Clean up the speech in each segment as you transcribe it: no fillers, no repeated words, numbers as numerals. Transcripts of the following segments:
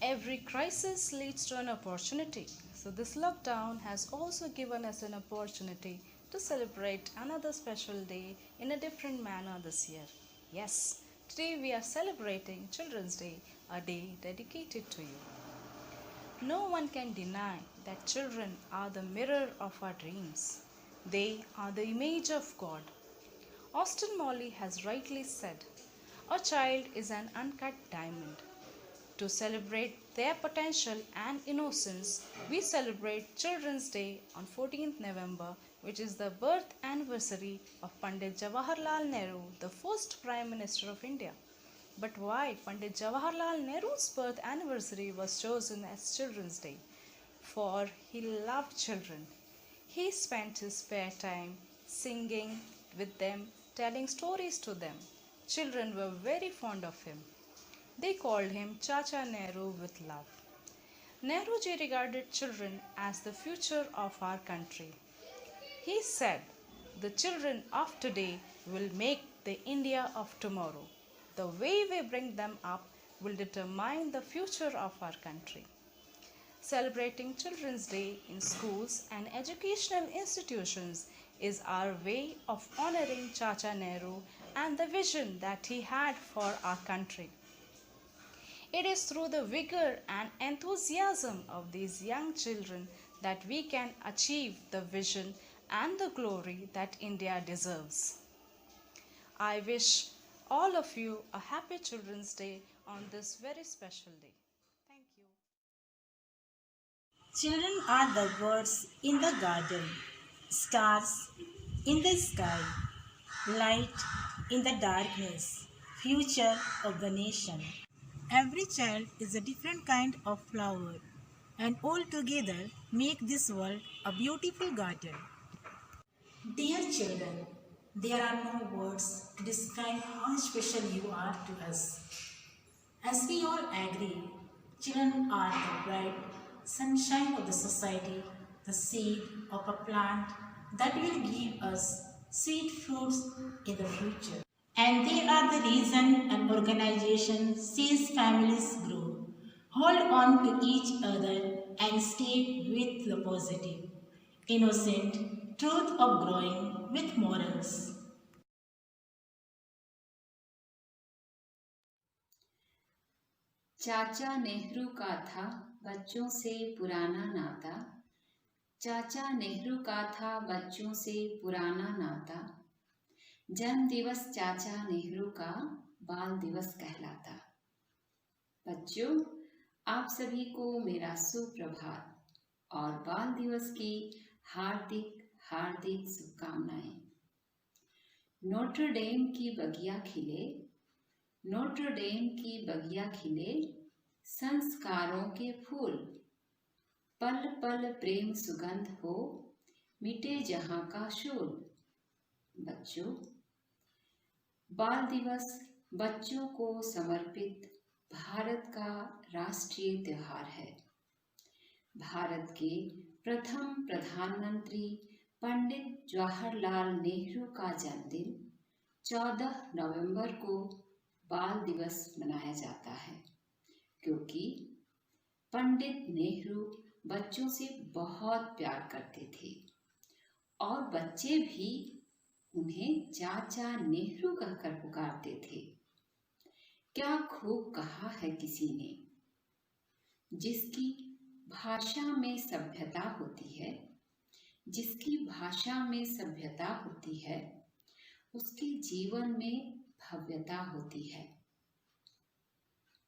Every crisis leads to an opportunity. So, this lockdown has also given us an opportunity to celebrate another special day in a different manner this year. Yes, today we are celebrating Children's Day, a day dedicated to you. No one can deny that children are the mirror of our dreams. They are the image of God. Austin Morley has rightly said, a child is an uncut diamond. To celebrate their potential and innocence, we celebrate Children's Day on 14th November, which is the birth anniversary of Pandit Jawaharlal Nehru, the first Prime Minister of India. But why Pandit Jawaharlal Nehru's birth anniversary was chosen as Children's Day? For he loved children. He spent his spare time singing with them, telling stories to them. Children were very fond of him. They called him Chacha Nehru with love. Nehruji regarded children as the future of our country. He said, the children of today will make the India of tomorrow. The way we bring them up will determine the future of our country. Celebrating Children's Day in schools and educational institutions is our way of honoring Chacha Nehru and the vision that he had for our country. It is through the vigor and enthusiasm of these young children that we can achieve the vision and the glory that India deserves. I wish all of you a happy Children's Day on this very special day. Thank you. Children are the birds in the garden, stars in the sky, light in the darkness, future of the nation. Every child is a different kind of flower, and all together make this world a beautiful garden. Dear children, there are no words to describe how special you are to us. As we all agree, children are the bright sunshine of the society, the seed of a plant that will give us sweet fruits in the future. And they are the reason an organization sees families grow. Hold on to each other and stay with the positive, innocent truth of growing with morals. चाचा नेहरू का था बच्चों से पुराना नाता। चाचा नेहरू का था बच्चों से पुराना नाता। जन्म दिवस चाचा नेहरू का बाल दिवस कहलाता। बच्चों, आप सभी को मेरा सुप्रभात और बाल दिवस की हार्दिक हार्दिक शुभकामनाएं। नोट्रडेम की बगिया खिले, नोट्रडेम की बगिया खिले, संस्कारों के फूल, पल पल प्रेम सुगंध हो, मिटे जहां का शूल। बच्चों, बाल दिवस बच्चों को समर्पित भारत का राष्ट्रीय त्योहार है। भारत के प्रथम प्रधानमंत्री पंडित जवाहरलाल नेहरू का जन्मदिन 14 नवंबर को बाल दिवस मनाया जाता है, क्योंकि पंडित नेहरू बच्चों से बहुत प्यार करते थे और बच्चे भी उन्हें चाचा नेहरू कहकर पुकारते थे। क्या खूब कहा है किसी ने, जिसकी भाषा में सभ्यता होती है, जिसकी भाषा में सभ्यता होती है, उसके जीवन में भव्यता होती है।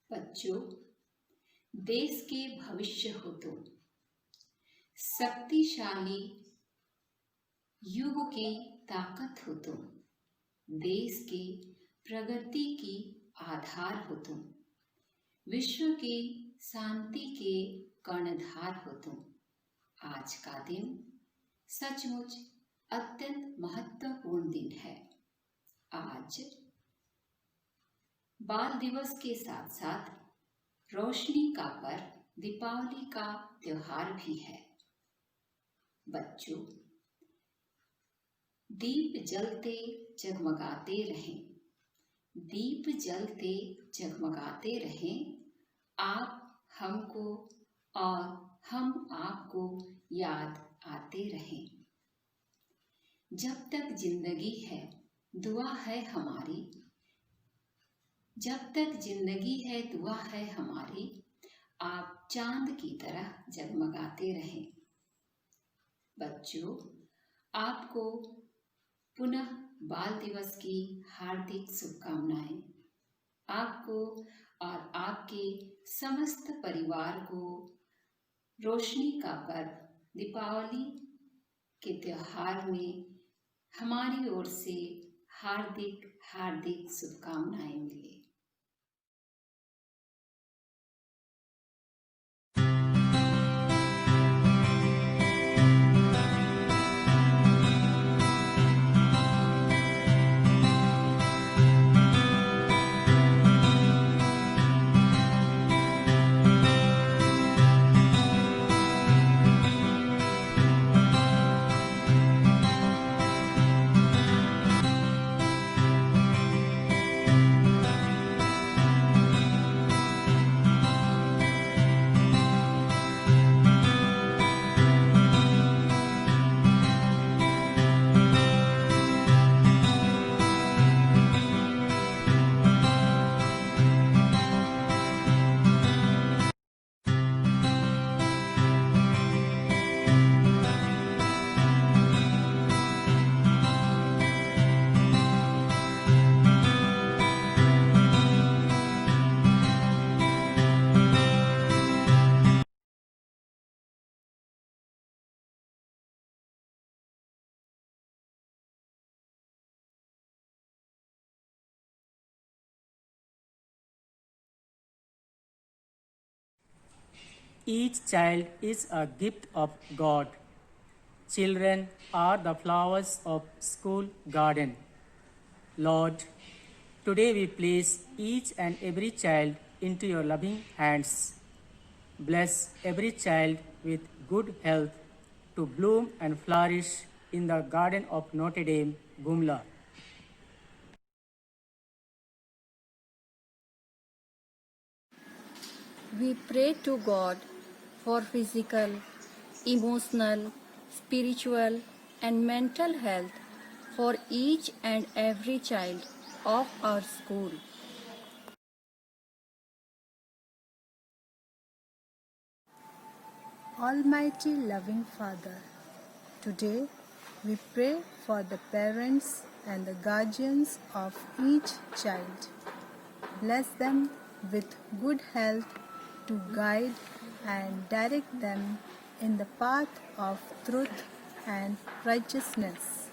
बच्चों, देश के भविष्य हो तो शक्तिशाली युग की ताकत हो तुम, देश के प्रगति की आधार हो तुम, विश्व की शांति के कर्णधार हो तुम। आज का दिन सचमुच अत्यंत महत्वपूर्ण दिन है। आज बाल दिवस के साथ साथ रोशनी का पर्व दीपावली का त्योहार भी है। बच्चों, दीप जलते जगमगाते रहें, दीप जलते जगमगाते रहें, आप हमको और हम आपको याद आते रहें। जब तक जिंदगी है दुआ है हमारी, जब तक जिंदगी है दुआ है हमारी, आप चांद की तरह जगमगाते रहें। बच्चों, आपको पुनः बाल दिवस की हार्दिक शुभकामनाएं। आपको और आपके समस्त परिवार को रोशनी का पर्व दीपावली के त्योहार में हमारी ओर से हार्दिक हार्दिक शुभकामनाएं मिले। Each child is a gift of God. Children are the flowers of school garden. Lord, today we place each and every child into your loving hands. Bless every child with good health to bloom and flourish in the garden of Notre Dame, Gumla. We pray to God for physical, emotional, spiritual, and mental health for each and every child of our school. Almighty loving Father, today we pray for the parents and the guardians of each child. Bless them with good health to guide and direct them in the path of truth and righteousness.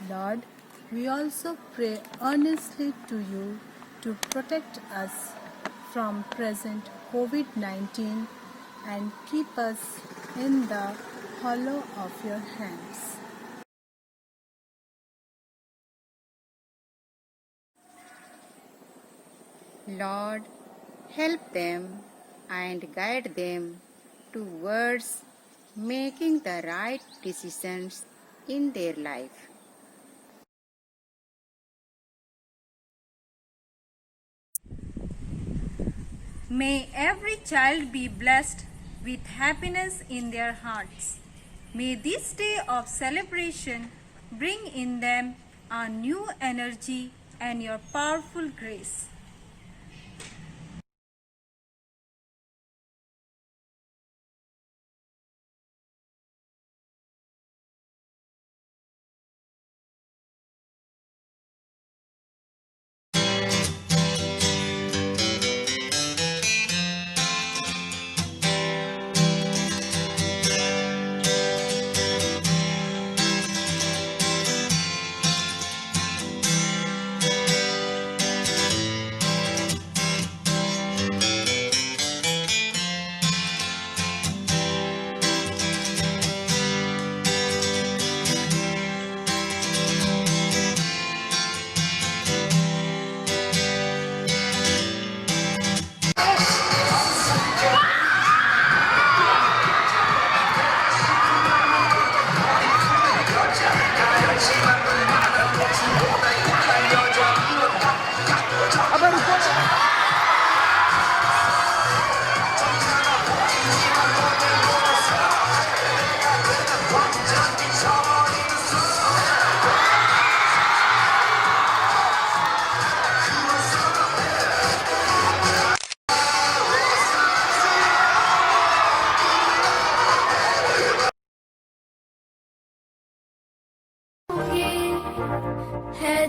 Lord, we also pray earnestly to you to protect us from present COVID-19 and keep us in the hollow of your hands. Lord, help them and guide them towards making the right decisions in their life. May every child be blessed with happiness in their hearts. May this day of celebration bring in them a new energy and your powerful grace.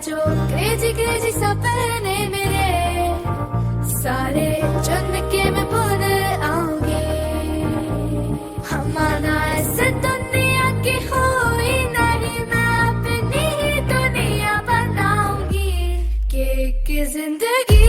जो crazy crazy सपने मेरे सारे चुन के मैं भूल आऊंगी। हमारा ऐसे दुनिया की हुई नहीं, मैं अपनी ही दुनिया बनाऊंगी। कि जिंदगी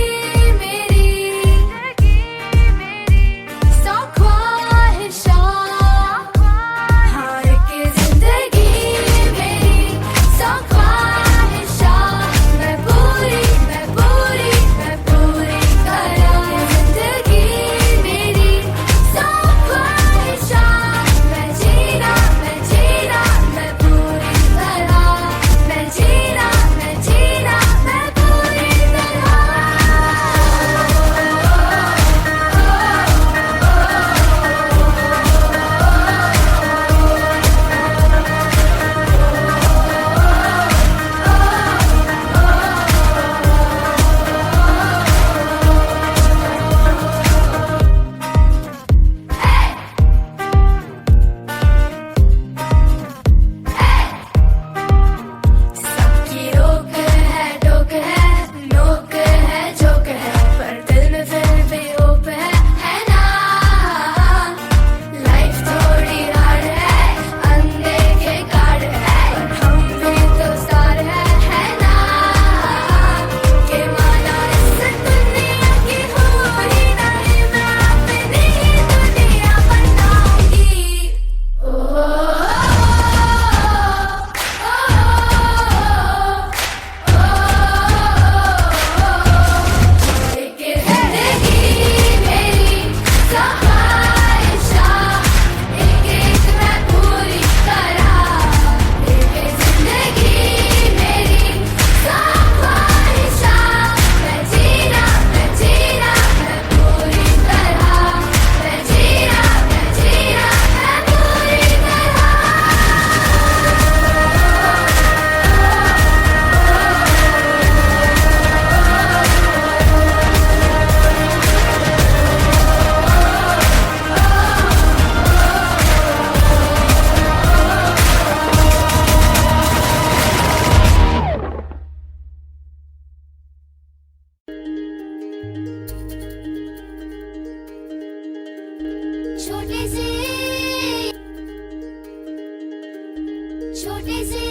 छोटी सी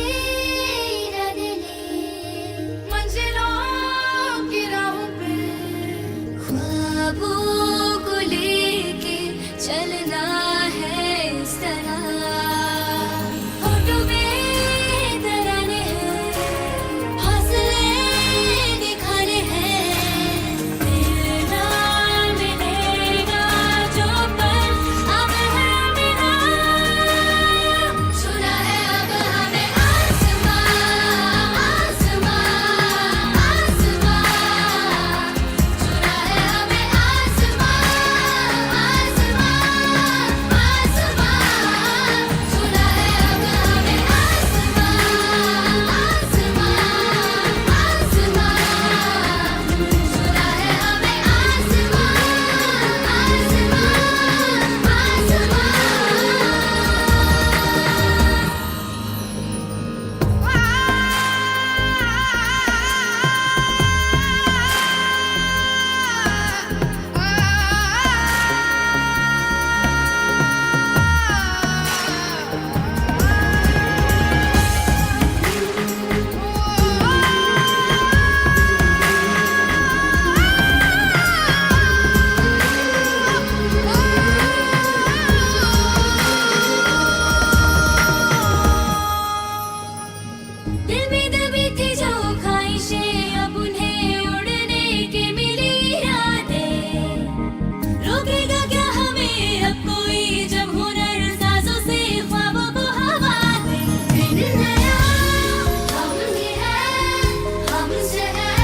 मंजिलों की राहों पे ख्वाबों को लेके चलना है इस तरह। होठों में तराने हैं, हौसले दिखाने हैं, मिलना मिलेगा जो पल अब है मिला। सुना है अब हमें आसमां आसमां आसमां, सुना है हमें आसमां आसमां आसमां, सुना है अब हमें आसमां आसमां आसमां, सुना है हमें दिल में दबी थी जो ख्वाहिशें, अब उन्हें उड़ने की मिली रातें। रोकेगा क्या हमें अब कोई, जब हुनर साजों से ख्वाबों को हवा दे। दिन नया हम ही हैं, हमसे है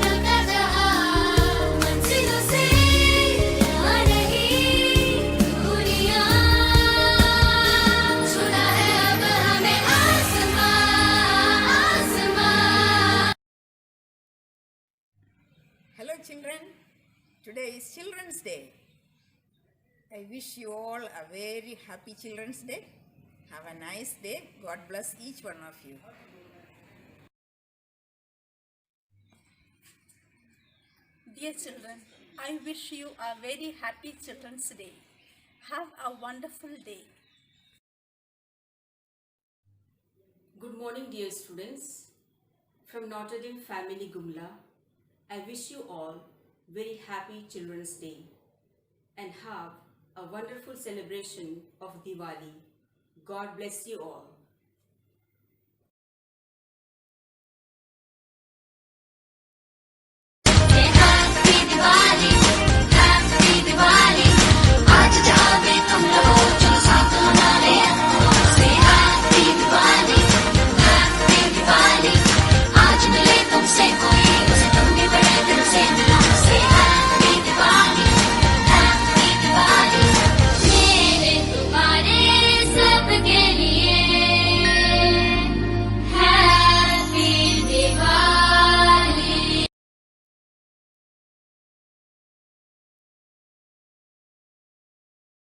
चलता जहां, मंजिलों से यहाँ नहीं दूरियां। सुना है अब हमें आसमां आसमां। Hello children, today is Children's Day. I wish you all a very happy Children's Day. Have a nice day. God bless each one of you. Dear children, I wish you a very happy Children's Day. Have a wonderful day. Good morning, dear students. From Notre Dame Family Gumla, I wish you all very happy Children's Day and have a wonderful celebration of Diwali. God bless you all.